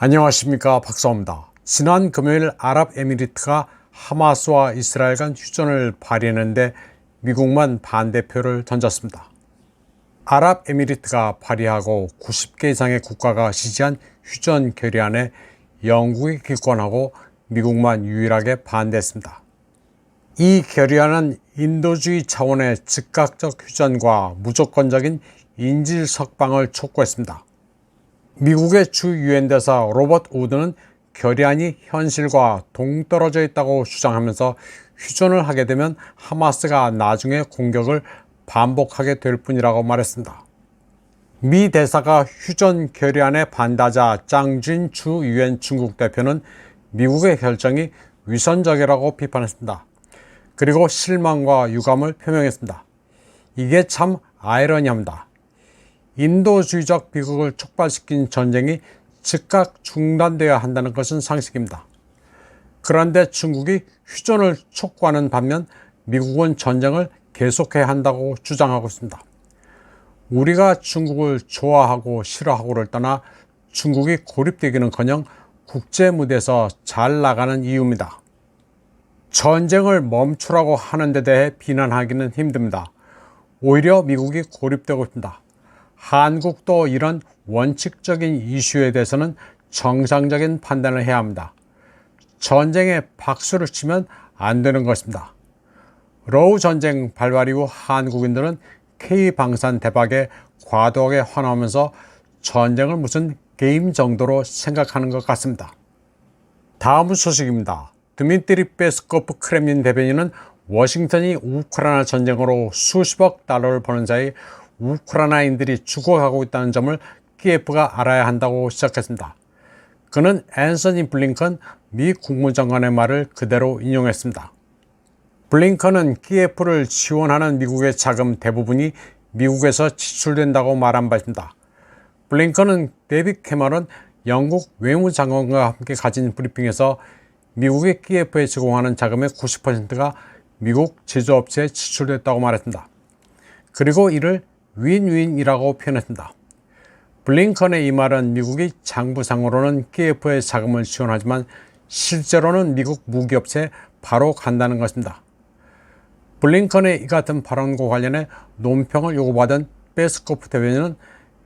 안녕하십니까, 박사입니다. 지난 금요일 아랍에미리트가 하마스와 이스라엘 간 휴전을 발의했는데 미국만 반대표를 던졌습니다. 아랍에미리트가 발의하고 90개 이상의 국가가 지지한 휴전 결의안에 영국이 기권하고 미국만 유일하게 반대했습니다. 이 결의안은 인도주의 차원의 즉각적 휴전과 무조건적인 인질 석방을 촉구했습니다. 미국의 주 유엔 대사 로버트 우드는 결의안이 현실과 동떨어져 있다고 주장하면서 휴전을 하게 되면 하마스가 나중에 공격을 반복하게 될 뿐이라고 말했습니다. 미 대사가 휴전 결의안에 반대하자 짱진 주 유엔 중국 대표는 미국의 결정이 위선적이라고 비판했습니다. 그리고 실망과 유감을 표명했습니다. 이게 참 아이러니합니다. 인도주의적 비극을 촉발시킨 전쟁이 즉각 중단되어야 한다는 것은 상식입니다. 그런데 중국이 휴전을 촉구하는 반면 미국은 전쟁을 계속해야 한다고 주장하고 있습니다. 우리가 중국을 좋아하고 싫어하고를 떠나 중국이 고립되기는커녕 국제 무대에서 잘 나가는 이유입니다. 전쟁을 멈추라고 하는 데 대해 비난하기는 힘듭니다. 오히려 미국이 고립되고 있습니다. 한국도 이런 원칙적인 이슈에 대해서는 정상적인 판단을 해야 합니다. 전쟁에 박수를 치면 안 되는 것입니다. 러우 전쟁 발발 이후 한국인들은 K방산 대박에 과도하게 환호하면서 전쟁을 무슨 게임 정도로 생각하는 것 같습니다. 다음 소식입니다. 드미트리 페스코프 크렘린 대변인은 워싱턴이 우크라이나 전쟁으로 수십억 달러를 버는 사이 우크라이나인들이 죽어가고 있다는 점을 키예프가 알아야 한다고 시작했습니다. 그는 앤서니 블링컨 미 국무장관의 말을 그대로 인용했습니다. 블링컨은 키예프를 지원하는 미국의 자금 대부분이 미국에서 지출된다고 말한 바 있습니다. 블링컨은 데이빗 캐머런 영국 외무장관과 함께 가진 브리핑에서 미국이 키예프에 제공하는 자금의 90%가 미국 제조업체에 지출됐다고 말했습니다. 그리고 이를 윈윈이라고 표현했습니다. 블링컨의 이 말은 미국이 장부상으로는 키예프에 자금을 지원하지만 실제로는 미국 무기업체에 바로 간다는 것입니다. 블링컨의 이 같은 발언과 관련해 논평을 요구받은 페스코프 대변인은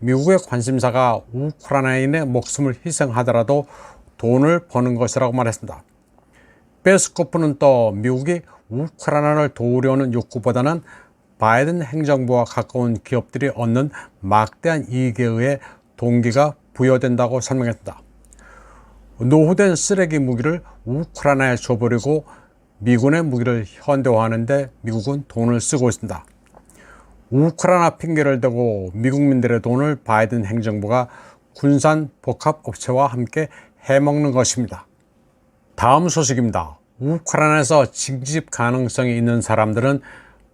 미국의 관심사가 우크라이나인의 목숨을 희생하더라도 돈을 버는 것이라고 말했습니다. 페스코프는 또 미국이 우크라이나를 도우려는 욕구보다는 바이든 행정부와 가까운 기업들이 얻는 막대한 이익에 의해 동기가 부여된다고 설명했습니다. 노후된 쓰레기 무기를 우크라이나에 줘버리고 미군의 무기를 현대화하는데 미국은 돈을 쓰고 있습니다. 우크라이나 핑계를 대고 미국민들의 돈을 바이든 행정부가 군산 복합업체와 함께 해먹는 것입니다. 다음 소식입니다. 우크라이나에서 징집 가능성이 있는 사람들은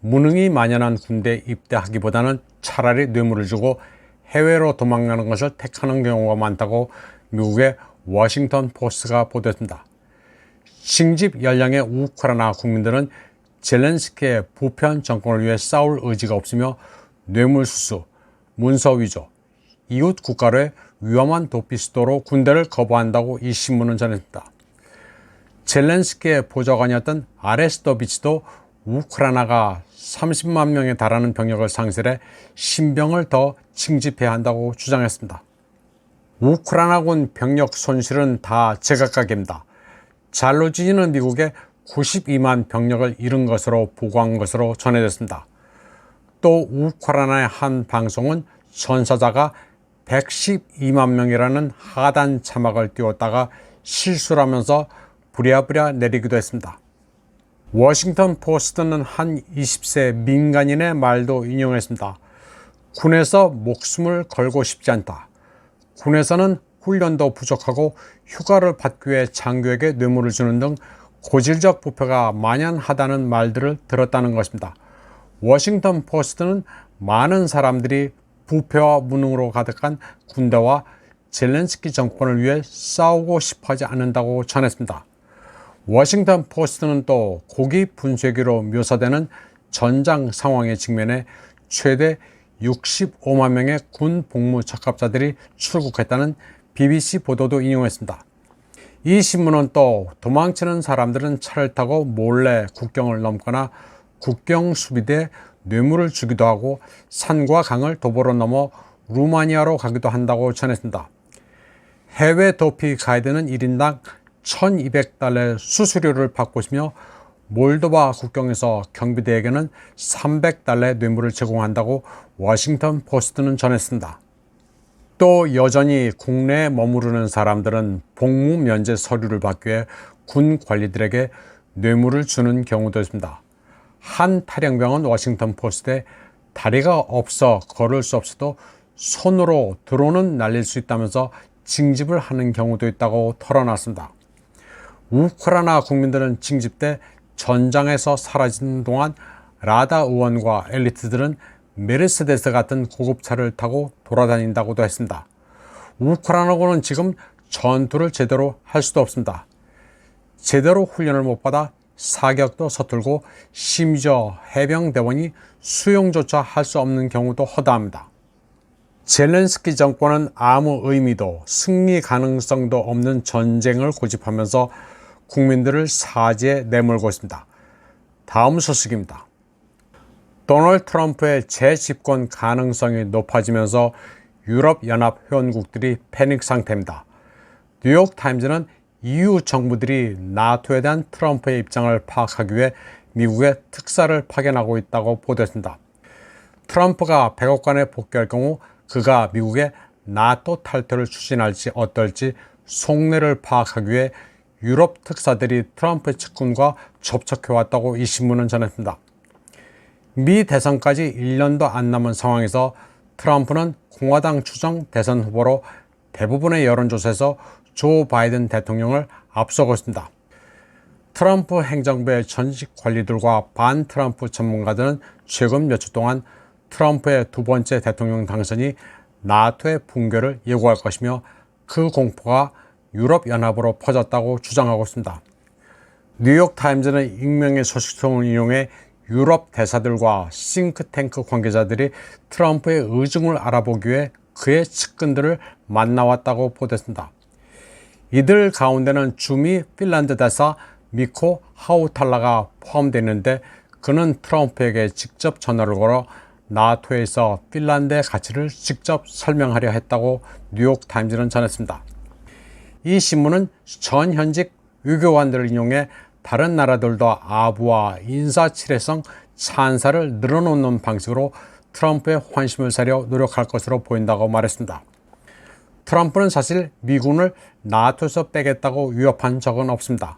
무능이 만연한 군대에 입대하기보다는 차라리 뇌물을 주고 해외로 도망가는 것을 택하는 경우가 많다고 미국의 워싱턴 포스트가 보도했습니다. 징집 연령의 우크라이나 국민들은 젤렌스키의 부편 정권을 위해 싸울 의지가 없으며 뇌물수수, 문서 위조, 이웃 국가로의 위험한 도피 시도로 군대를 거부한다고 이 신문은 전했습니다. 젤렌스키의 보좌관이었던 아레스토비치도 우크라이나가 30만 명에 달하는 병력을 상실해 신병을 더 징집해야 한다고 주장했습니다. 우크라이나군 병력 손실은 다 제각각입니다. 잘로지니는 미국에 92만 병력을 잃은 것으로 보고한 것으로 전해졌습니다. 또 우크라이나의 한 방송은 전사자가 112만 명이라는 하단 자막을 띄웠다가 실수라면서 부랴부랴 내리기도 했습니다. 워싱턴 포스트는 한 20세 민간인의 말도 인용했습니다. 군에서 목숨을 걸고 싶지 않다. 군에서는 훈련도 부족하고 휴가를 받기 위해 장교에게 뇌물을 주는 등 고질적 부패가 만연하다는 말들을 들었다는 것입니다. 워싱턴 포스트는 많은 사람들이 부패와 무능으로 가득한 군대와 젤렌스키 정권을 위해 싸우고 싶어하지 않는다고 전했습니다. 워싱턴 포스트는 또 고기 분쇄기로 묘사되는 전장 상황에 직면해 최대 65만 명의 군 복무 적합자들이 출국했다는 BBC 보도도 인용했습니다. 이 신문은 또 도망치는 사람들은 차를 타고 몰래 국경을 넘거나 국경 수비대에 뇌물을 주기도 하고 산과 강을 도보로 넘어 루마니아로 가기도 한다고 전했습니다. 해외 도피 가이드는 1인당 1200달러의 수수료를 받고 있으며 몰도바 국경에서 경비대에게는 300달러의 뇌물을 제공한다고 워싱턴 포스트는 전했습니다. 또 여전히 국내에 머무르는 사람들은 복무 면제 서류를 받기 위해 군 관리들에게 뇌물을 주는 경우도 있습니다. 한 탈영병은 워싱턴 포스트에 다리가 없어 걸을 수 없어도 손으로 드론은 날릴 수 있다면서 징집을 하는 경우도 있다고 털어놨습니다. 우크라이나 국민들은 징집 때 전장에서 사라지는 동안 라다 의원과 엘리트들은 메르세데스 같은 고급차를 타고 돌아다닌다고도 했습니다. 우크라이나군은 지금 전투를 제대로 할 수도 없습니다. 제대로 훈련을 못 받아 사격도 서툴고 심지어 해병대원이 수용조차 할 수 없는 경우도 허다합니다. 젤렌스키 정권은 아무 의미도 승리 가능성도 없는 전쟁을 고집하면서 국민들을 사지에 내몰고 있습니다. 다음 소식입니다. 도널드 트럼프의 재집권 가능성이 높아지면서 유럽연합 회원국들이 패닉 상태입니다. 뉴욕타임즈는 EU 정부들이 나토에 대한 트럼프의 입장을 파악하기 위해 미국에 특사를 파견하고 있다고 보도했습니다. 트럼프가 백악관에 복귀할 경우 그가 미국의 나토 탈퇴를 추진할지 어떨지 속내를 파악하기 위해 유럽 특사들이 트럼프의 측근과 접촉해왔다고 이 신문은 전했습니다. 미 대선까지 1년도 안 남은 상황에서 트럼프는 공화당 추정 대선 후보로 대부분의 여론조사에서 조 바이든 대통령을 앞서고 있습니다. 트럼프 행정부의 전직 관리들과 반 트럼프 전문가들은 최근 몇 주 동안 트럼프의 두 번째 대통령 당선이 나토의 붕괴를 예고할 것이며 그 공포가 유럽연합으로 퍼졌다고 주장하고 있습니다. 뉴욕타임즈는 익명의 소식통을 이용해 유럽 대사들과 싱크탱크 관계자들이 트럼프의 의중을 알아보기 위해 그의 측근들을 만나왔다고 보도했습니다. 이들 가운데는 주미 핀란드 대사 미코 하우탈라가 포함되어 있는데 그는 트럼프에게 직접 전화를 걸어 나토에서 핀란드의 가치를 직접 설명하려 했다고 뉴욕타임즈는 전했습니다. 이 신문은 전 현직 외교관들을 인용해 다른 나라들도 아부와 인사치레성 찬사를 늘어놓는 방식으로 트럼프의 환심을 사려 노력할 것으로 보인다고 말했습니다. 트럼프는 사실 미군을 나토에서 빼겠다고 위협한 적은 없습니다.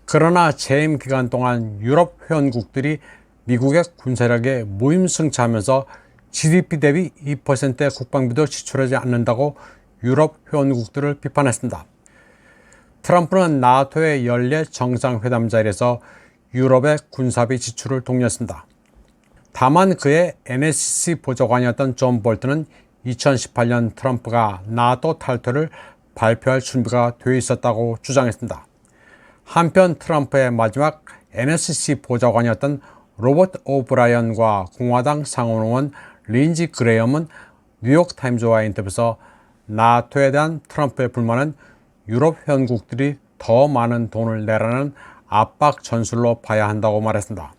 그러나 재임 기간 동안 유럽 회원국들이 미국의 군사력에 무임승차하면서 GDP 대비 2%의 국방비도 지출하지 않는다고 유럽 회원국들을 비판했습니다. 트럼프는 나토의 연례 정상회담 자리에서 유럽의 군사비 지출을 독려했습니다. 다만 그의 NSC 보좌관이었던 존 볼튼은 2018년 트럼프가 나토 탈퇴를 발표할 준비가 되어 있었다고 주장했습니다. 한편 트럼프의 마지막 NSC 보좌관이었던 로버트 오브라이언과 공화당 상원의원 린지 그레엄은 뉴욕타임즈와의 인터뷰에서 나토에 대한 트럼프의 불만은 유럽 회원국들이 더 많은 돈을 내라는 압박 전술로 봐야 한다고 말했습니다.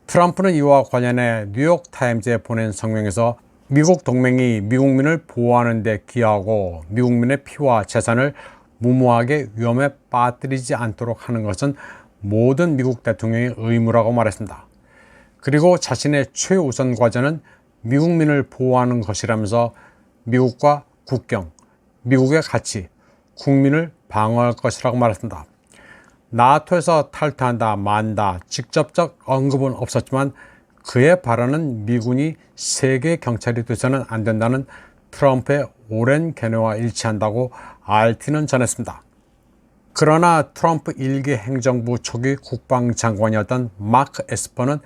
트럼프는 이와 관련해 뉴욕타임즈에 보낸 성명에서 미국 동맹이 미국민을 보호하는 데 기여하고 미국민의 피와 재산을 무모하게 위험에 빠뜨리지 않도록 하는 것은 모든 미국 대통령의 의무라고 말했습니다. 그리고 자신의 최우선 과제는 미국민을 보호하는 것이라면서 미국과 국경, 미국의 가치, 국민을 방어할 것이라고 말했습니다. 나토에서 탈퇴한다, 만다, 직접적 언급은 없었지만 그의 발언은 미군이 세계 경찰이 돼서는 안 된다는 트럼프의 오랜 견해와 일치한다고 RT는 전했습니다. 그러나 트럼프 1기 행정부 초기 국방장관이었던 마크 에스퍼는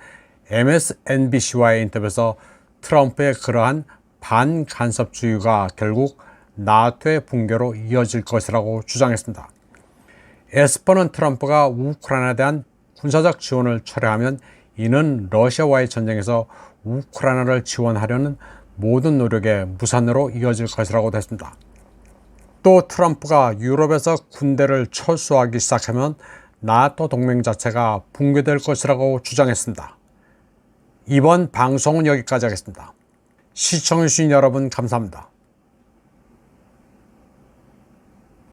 MSNBC와의 인터뷰에서 트럼프의 그러한 반간섭주의가 결국 나토의 붕괴로 이어질 것이라고 주장했습니다. 에스퍼는 트럼프가 우크라이나에 대한 군사적 지원을 철회하면 이는 러시아와의 전쟁에서 우크라이나를 지원하려는 모든 노력의 무산으로 이어질 것이라고 했습니다. 또 트럼프가 유럽에서 군대를 철수하기 시작하면 나토 동맹 자체가 붕괴될 것이라고 주장했습니다. 이번 방송은 여기까지 하겠습니다. 시청해주신 여러분 감사합니다.